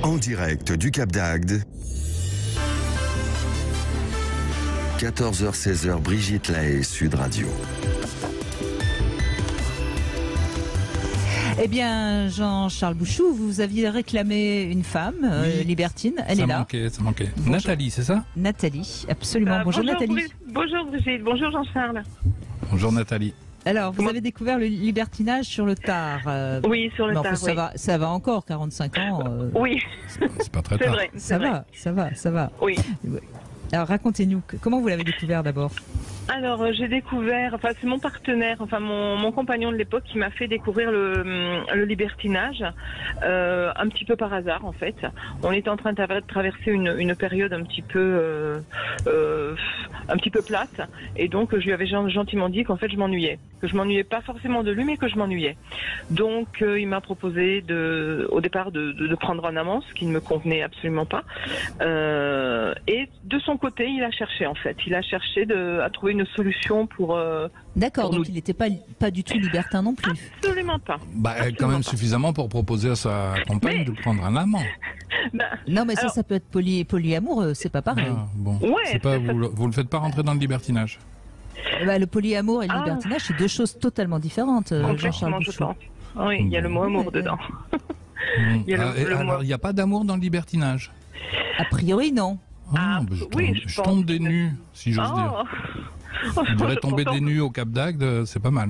En direct du Cap d'Agde, 14h-16h, Brigitte Lahaie, Sud Radio. Eh bien, Jean-Charles Bouchou, vous aviez réclamé une femme libertine. Elle est là. Ça manquait. Bonjour. Nathalie, c'est ça? Nathalie, absolument. Bonjour Nathalie. Bonjour Brigitte, bonjour Jean-Charles. Bonjour Nathalie. Alors, vous avez découvert le libertinage sur le tard. Oui, sur le tard, ça oui. ça va encore, 45 ans. Oui, C'est pas très c'est tard. vrai. Ça va. Oui. Alors, racontez-nous, comment vous l'avez découvert d'abord? Alors, j'ai découvert, c'est mon partenaire, mon compagnon de l'époque qui m'a fait découvrir le libertinage, un petit peu par hasard en fait. On était en train de traverser une période un petit peu plate, et donc je lui avais gentiment dit qu'en fait je m'ennuyais, pas forcément de lui, mais que je m'ennuyais. Donc il m'a proposé au départ de prendre un amant, ce qui ne me convenait absolument pas. Et de son côté, il a cherché à trouver une solution pour. D'accord, pour donc il n'était pas du tout libertin non plus. Absolument pas. Quand même pas. suffisamment pour proposer à sa compagne de prendre un amant. Non, mais ça peut être polyamoureux, c'est pas pareil. Ah, bon. Ouais, C'est pas, vous le faites pas rentrer dans le libertinage. Le polyamour et le libertinage, c'est deux choses totalement différentes, Jean-Charles Complètement, je Bouchou. pense. Oui, il y a le mot amour dedans. Il y a Alors, il n'y a pas d'amour dans le libertinage? A priori, non. Je tombe des nues, si j'ose dire. Je dirais tomber des nues au Cap d'Agde, c'est pas mal.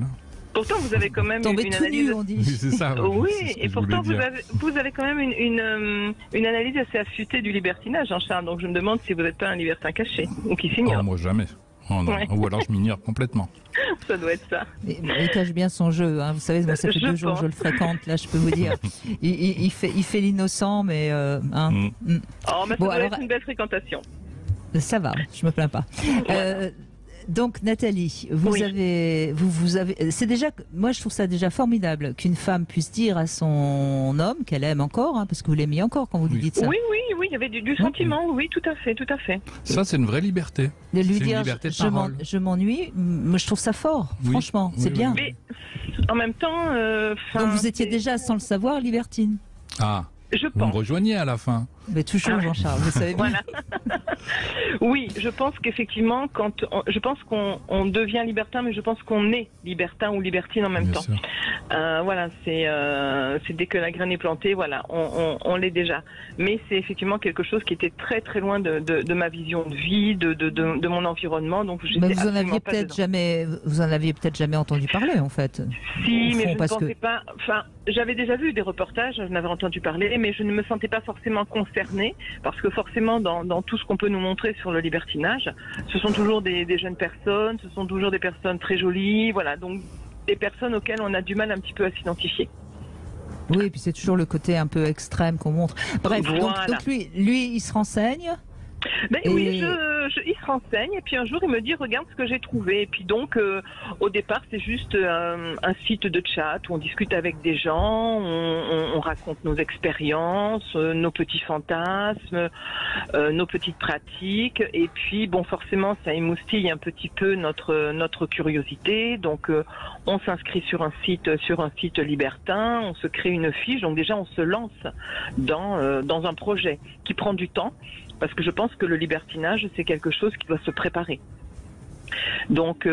Pourtant, vous avez quand même Tomber une tout analyse. nu, on dit. Oui, c'est ça. Oui, c'est ce que et je pourtant voulais dire. vous avez quand même une analyse assez affûtée du libertinage, Jean-Charles. Donc je me demande si vous n'êtes pas un libertin caché ou qui Oh, s'ignore. moi jamais. Oh, non. Ouais. Ou alors je m'ignore complètement. Ça doit être ça. Il cache bien son jeu, hein. Vous savez, moi, ça fait 2 jours que je le fréquente, là, je peux vous dire. Il fait l'innocent, mais Oh, mais ça Bon, doit alors- être une belle fréquentation. ça va, je me plains pas. Donc Nathalie, vous Oui. avez, c'est déjà, moi je trouve ça déjà formidable qu'une femme puisse dire à son homme qu'elle aime encore, hein, parce que vous l'aimez encore quand vous lui Oui. dites ça, Oui, il y avait du sentiment, oui, tout à fait. Ça, c'est une vraie liberté. de lui c'est une dire liberté de je parole. m'ennuie. Moi je trouve ça fort, Oui. franchement, Oui, c'est oui, bien. oui. Mais en même temps, Donc vous étiez déjà, sans le savoir, libertine. Ah, je vous me pense. rejoignez à la fin. Mais toujours, Ah. Jean-Charles, vous savez bien. Voilà. Oui, je pense qu'effectivement, je pense qu'on devient libertin, mais je pense qu'on est libertin ou libertine en même Bien temps. sûr. Voilà, c'est dès que la graine est plantée, voilà, on l'est déjà. Mais c'est effectivement quelque chose qui était très très loin de ma vision de vie, de mon environnement. Donc j'étais Mais vous en absolument aviez pas peut-être dedans. jamais entendu parler, en fait. Si, Au mais fond, je ne parce pensais que- pas. Enfin, j'avais déjà vu des reportages, j'en avais entendu parler, mais je ne me sentais pas forcément concernée, parce que forcément, dans tout ce qu'on peut nous montrer sur le libertinage, ce sont toujours des jeunes personnes, ce sont toujours des personnes très jolies, voilà, donc des personnes auxquelles on a du mal un petit peu à s'identifier. Oui, et puis c'est toujours le côté un peu extrême qu'on montre. Bref, Voilà. donc lui, il se renseigne. Ben Et- oui, il se renseigne et puis un jour il me dit regarde ce que j'ai trouvé. Et puis donc au départ c'est juste un site de chat où on discute avec des gens, on raconte nos expériences, nos petits fantasmes, nos petites pratiques. Et puis bon forcément ça émoustille un petit peu notre curiosité. Donc on s'inscrit sur un site libertin, on se crée une fiche. Donc déjà on se lance dans un projet qui prend du temps. Parce que je pense que le libertinage, c'est quelque chose qui doit se préparer. Donc,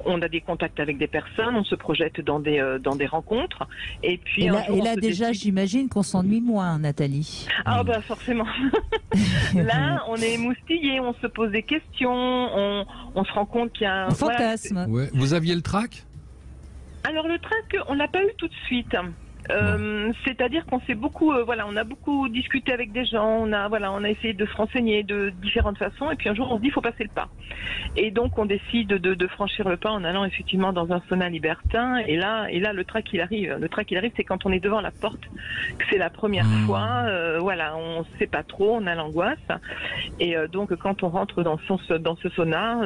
on a des contacts avec des personnes, on se projette dans des rencontres. Et puis, Et un là, jour, on se déjà, décide- j'imagine qu'on s'ennuie moins, Nathalie. Ah, bah, forcément. Là, on est émoustillé, on se pose des questions, on se rend compte qu'il y a On fantasme. Ouais. Vous aviez le trac? Alors, le trac, on l'a pas eu tout de suite. C'est-à-dire qu'on s'est beaucoup, on a beaucoup discuté avec des gens, on a essayé de se renseigner de différentes façons, et puis un jour on se dit il faut passer le pas. Et donc on décide de franchir le pas en allant effectivement dans un sauna libertin, et là le trac il arrive. Le trac il arrive, c'est quand on est devant la porte, que c'est la première fois, on sait pas trop, on a l'angoisse, et donc quand on rentre dans ce sauna,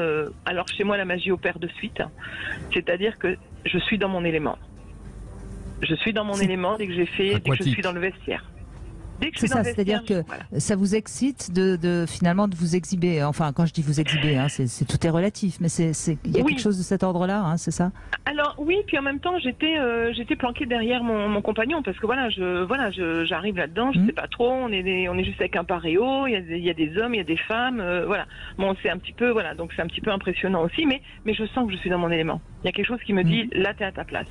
alors chez moi la magie opère de suite, c'est-à-dire que je suis dans mon élément. Je suis dans mon élément dès que je suis dans le vestiaire. Dès que je C'est suis dans ça, le c'est-à-dire vestiaire, que ça vous excite finalement de vous exhiber. Enfin, quand je dis vous exhiber, tout est relatif, mais il y a quelque chose de cet ordre-là, hein, c'est ça? Alors oui, puis en même temps j'étais planquée derrière mon compagnon parce que j'arrive là-dedans, je sais pas trop, on est juste avec un paréo, il y a des hommes, il y a des femmes, voilà. Bon, c'est un petit peu donc c'est un petit peu impressionnant aussi, mais je sens que je suis dans mon élément. Il y a quelque chose qui me dit là t'es à ta place.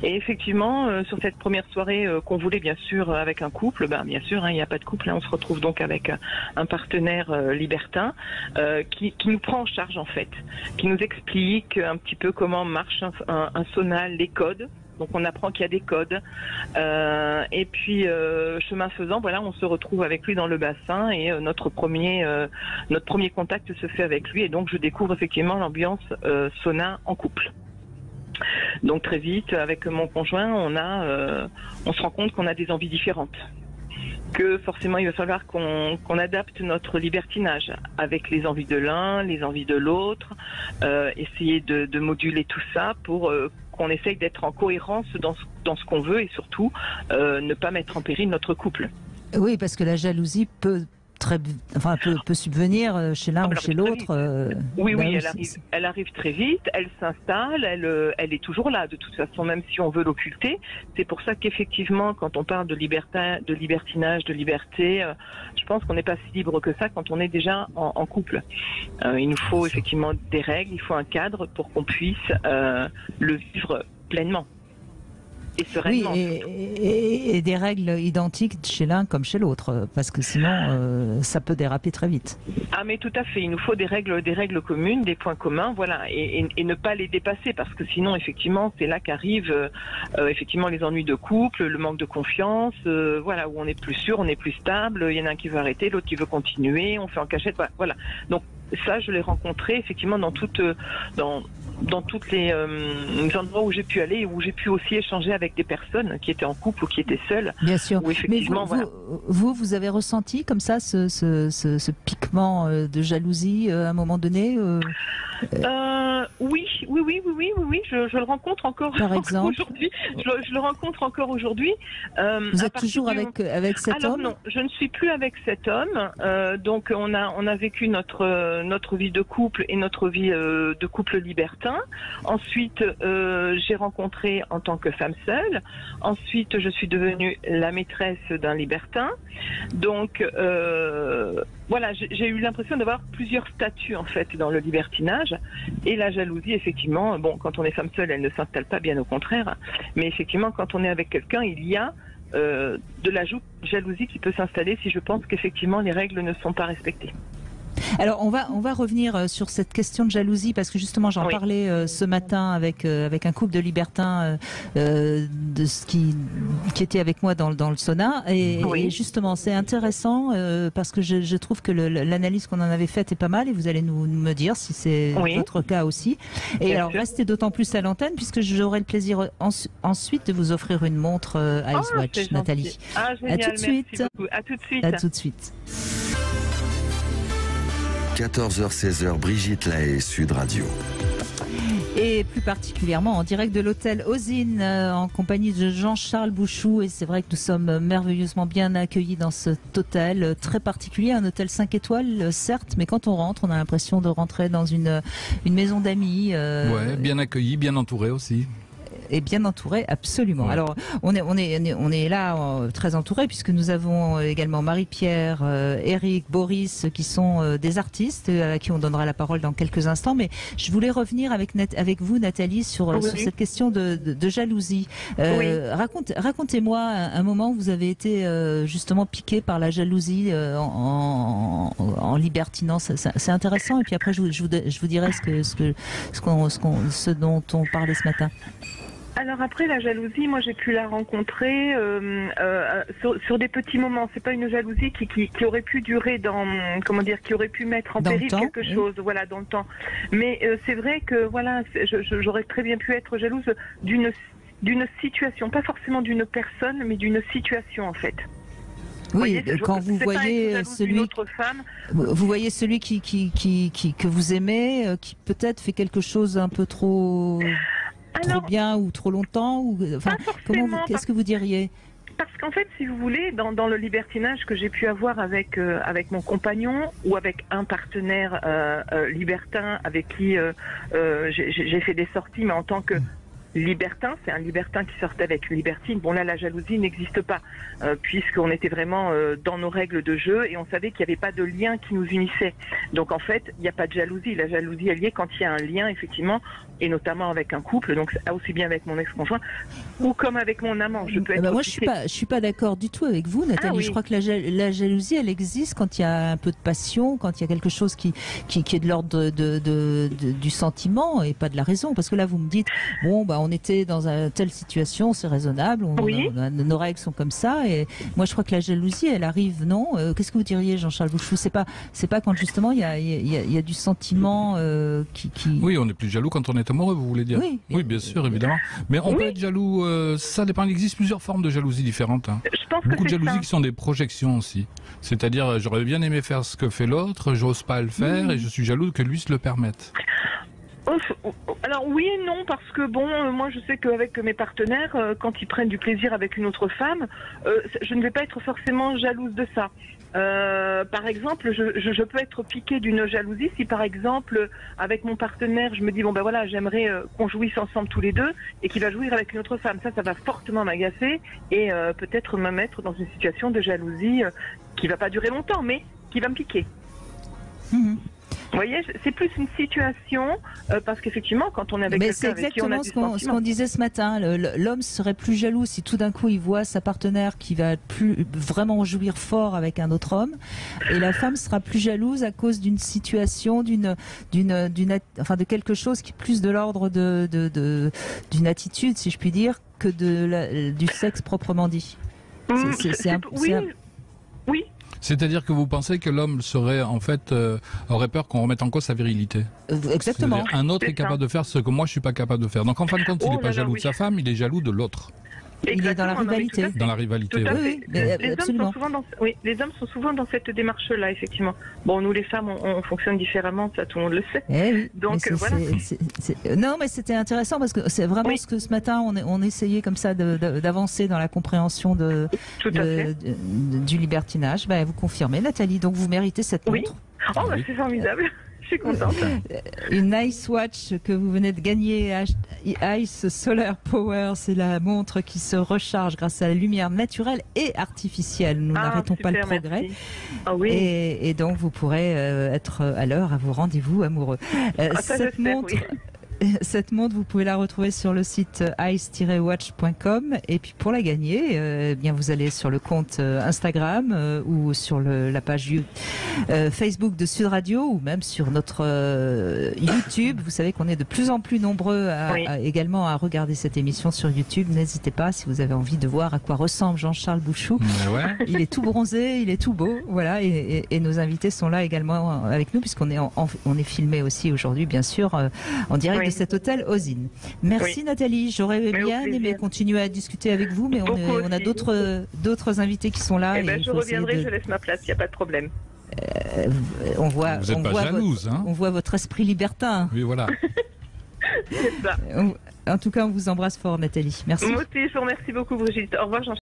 Et effectivement, sur cette première soirée qu'on voulait bien sûr avec un couple, bien sûr, il n'y a pas de couple, on se retrouve donc avec un partenaire libertin qui nous prend en charge en fait, qui nous explique un petit peu comment marche un sauna, les codes. Donc on apprend qu'il y a des codes. Et puis chemin faisant, voilà, on se retrouve avec lui dans le bassin et notre premier contact se fait avec lui et donc je découvre effectivement l'ambiance sauna en couple. Donc très vite, avec mon conjoint, on se rend compte qu'on a des envies différentes. Que forcément il va falloir qu'on adapte notre libertinage avec les envies de l'un, les envies de l'autre, essayer de moduler tout ça pour qu'on essaye d'être en cohérence dans ce qu'on veut et surtout ne pas mettre en péril notre couple. Oui, parce que la jalousie peut subvenir chez l'un ou chez l'autre. Oui, elle arrive très vite, elle s'installe, elle est toujours là de toute façon, même si on veut l'occulter. C'est pour ça qu'effectivement, quand on parle de libertinage, de liberté, je pense qu'on n'est pas si libre que ça quand on est déjà en couple. Il nous faut effectivement des règles, il faut un cadre pour qu'on puisse le vivre pleinement. Oui, et des règles identiques chez l'un comme chez l'autre, parce que sinon ça peut déraper très vite. Ah mais tout à fait, il nous faut des règles communes, des points communs, voilà, et ne pas les dépasser, parce que sinon effectivement c'est là qu'arrivent effectivement les ennuis de couple, le manque de confiance, voilà, où on est plus sûr, on est plus stable, il y en a un qui veut arrêter, l'autre qui veut continuer, on fait en cachette, voilà. Donc ça, je l'ai rencontré effectivement dans toutes les endroits où j'ai pu aller et où j'ai pu aussi échanger avec des personnes qui étaient en couple ou qui étaient seules. Bien sûr. Mais vous avez ressenti comme ça ce piquement de jalousie à un moment donné Oui, je le rencontre encore. Par exemple, aujourd'hui. Je le rencontre encore aujourd'hui. Vous êtes toujours avec cet homme? Non, je ne suis plus avec cet homme. Donc on a vécu notre vie de couple et notre vie de couple libertin. Ensuite, j'ai rencontré en tant que femme seule. Ensuite, je suis devenue la maîtresse d'un libertin. Donc voilà, j'ai eu l'impression d'avoir plusieurs statuts en fait dans le libertinage. Et la jalousie, effectivement, bon, quand on est femme seule, elle ne s'installe pas, bien au contraire. Mais effectivement, quand on est avec quelqu'un, il y a de la jalousie qui peut s'installer si je pense qu'effectivement les règles ne sont pas respectées. Alors on va revenir sur cette question de jalousie parce que justement j'en parlais ce matin avec un couple de libertins qui était avec moi dans le sauna et justement c'est intéressant parce que je trouve que l'analyse qu'on en avait faite est pas mal et vous allez me dire si c'est votre cas aussi. Et bien alors sûr. Restez d'autant plus à l'antenne puisque j'aurai le plaisir ensuite de vous offrir une montre Icewatch, Nathalie. Ah, génial, à tout de suite. À tout de suite. À tout de suite. 14h-16h, Brigitte Lahaie, Sud Radio. Et plus particulièrement en direct de l'hôtel Ozine en compagnie de Jean-Charles Bouchou. Et c'est vrai que nous sommes merveilleusement bien accueillis dans cet hôtel très particulier, un hôtel 5 étoiles certes, mais quand on rentre, on a l'impression de rentrer dans une maison d'amis. Ouais, bien accueilli, bien entouré aussi. Et bien entouré, absolument. Ouais. Alors, on est là très entouré puisque nous avons également Marie-Pierre, Eric, Boris, qui sont des artistes à qui on donnera la parole dans quelques instants. Mais je voulais revenir avec vous, Nathalie, sur cette question de jalousie. Racontez-moi un moment où vous avez été justement piqué par la jalousie en libertinant. C'est intéressant. Et puis après, je vous dirai ce dont on parlait ce matin. Alors après la jalousie, moi j'ai pu la rencontrer sur des petits moments. C'est pas une jalousie qui aurait pu durer qui aurait pu mettre en péril quelque chose, voilà, dans le temps. Mais c'est vrai que voilà, j'aurais très bien pu être jalouse d'une situation, pas forcément d'une personne, mais d'une situation en fait. Oui, quand vous voyez celui que vous aimez, qui peut-être fait quelque chose un peu trop bien ou trop longtemps, ou enfin, qu'est-ce que vous diriez? parce qu'en fait, si vous voulez, dans le libertinage que j'ai pu avoir avec mon compagnon ou avec un partenaire libertin avec qui j'ai fait des sorties, mais en tant que libertin, c'est un libertin qui sortait avec une libertine. Bon là, la jalousie n'existe pas, puisqu'on était vraiment dans nos règles de jeu et on savait qu'il n'y avait pas de lien qui nous unissait. Donc en fait, il n'y a pas de jalousie. La jalousie est liée quand il y a un lien, effectivement, et notamment avec un couple. Donc aussi bien avec mon ex-conjoint ou comme avec mon amant. Je peux être moi, je suis pas d'accord du tout avec vous, Nathalie. Oui. Je crois que la jalousie, elle existe quand il y a un peu de passion, quand il y a quelque chose qui est de l'ordre du sentiment et pas de la raison. Parce que là, vous me dites, bon, bah, on était dans une telle situation, c'est raisonnable, nos règles sont comme ça. Et moi, je crois que la jalousie, elle arrive, non? Qu'est-ce que vous diriez, Jean-Charles Bouchou? C'est pas quand justement il y a du sentiment qui. Oui, on est plus jaloux quand on est amoureux, vous voulez dire? Oui, bien sûr, évidemment. Mais on peut être jaloux. Ça dépend. Il existe plusieurs formes de jalousie différentes. Hein. Je pense Beaucoup que de jalousie qui sont des projections aussi. C'est-à-dire, j'aurais bien aimé faire ce que fait l'autre, j'ose pas le faire et je suis jaloux que lui se le permette. Alors oui et non, parce que bon, moi je sais qu'avec mes partenaires, quand ils prennent du plaisir avec une autre femme, je ne vais pas être forcément jalouse de ça. Par exemple, je peux être piquée d'une jalousie si par exemple avec mon partenaire je me dis bon ben voilà, j'aimerais qu'on jouisse ensemble tous les deux et qu'il va jouir avec une autre femme. Ça va fortement m'agacer et peut-être me mettre dans une situation de jalousie qui va pas durer longtemps mais qui va me piquer. Vous voyez, c'est plus une situation, parce qu'effectivement, quand on est avec quelqu'un avec qui on a du sentiment... C'est exactement ce qu'on disait ce matin. L'homme serait plus jaloux si tout d'un coup il voit sa partenaire qui va plus vraiment jouir fort avec un autre homme, et la femme sera plus jalouse à cause d'une situation, de quelque chose qui est plus de l'ordre d'une attitude, si je puis dire, que du sexe proprement dit. Oui. C'est-à-dire que vous pensez que l'homme serait aurait peur qu'on remette en cause sa virilité. Exactement. Un autre est capable de faire ce que moi je suis pas capable de faire. Donc en fin de compte, il n'est pas jaloux de sa femme, il est jaloux de l'autre. Il est dans la rivalité. Dans la rivalité, oui. Les hommes sont souvent dans cette démarche-là, effectivement. Bon, nous les femmes, on fonctionne différemment, ça tout le monde le sait. Oui. Donc voilà. Non, mais c'était intéressant parce que c'est vraiment ce que ce matin on essayait comme ça d'avancer dans la compréhension du libertinage. Ben, vous confirmez, Nathalie. Donc vous méritez cette montre. Oh, bah, c'est formidable. Je suis contente. Une Ice Watch que vous venez de gagner, Ice Solar Power, c'est la montre qui se recharge grâce à la lumière naturelle et artificielle. Nous n'arrêtons pas le progrès. Et donc vous pourrez être à l'heure à vos rendez-vous amoureux. Cette montre, vous pouvez la retrouver sur le site ice-watch.com. Et puis pour la gagner, bien vous allez sur le compte Instagram ou sur la page Facebook de Sud Radio ou même sur notre YouTube. Vous savez qu'on est de plus en plus nombreux également à regarder cette émission sur YouTube. N'hésitez pas si vous avez envie de voir à quoi ressemble Jean-Charles Bouchou. Il est tout bronzé, il est tout beau. Voilà, et nos invités sont là également avec nous puisqu'on est filmé aussi aujourd'hui, bien sûr, en direct de cet hôtel Ozine. Merci Nathalie, j'aurais bien aimé continuer à discuter avec vous, mais on a d'autres invités qui sont là. Je reviendrai, je laisse ma place, il n'y a pas de problème. Vous n'êtes pas jalouse, hein? On voit votre esprit libertin. Oui, voilà. C'est ça. En tout cas, on vous embrasse fort, Nathalie. Merci. Moi aussi, je vous remercie beaucoup, Brigitte. Au revoir, Jean-Charles.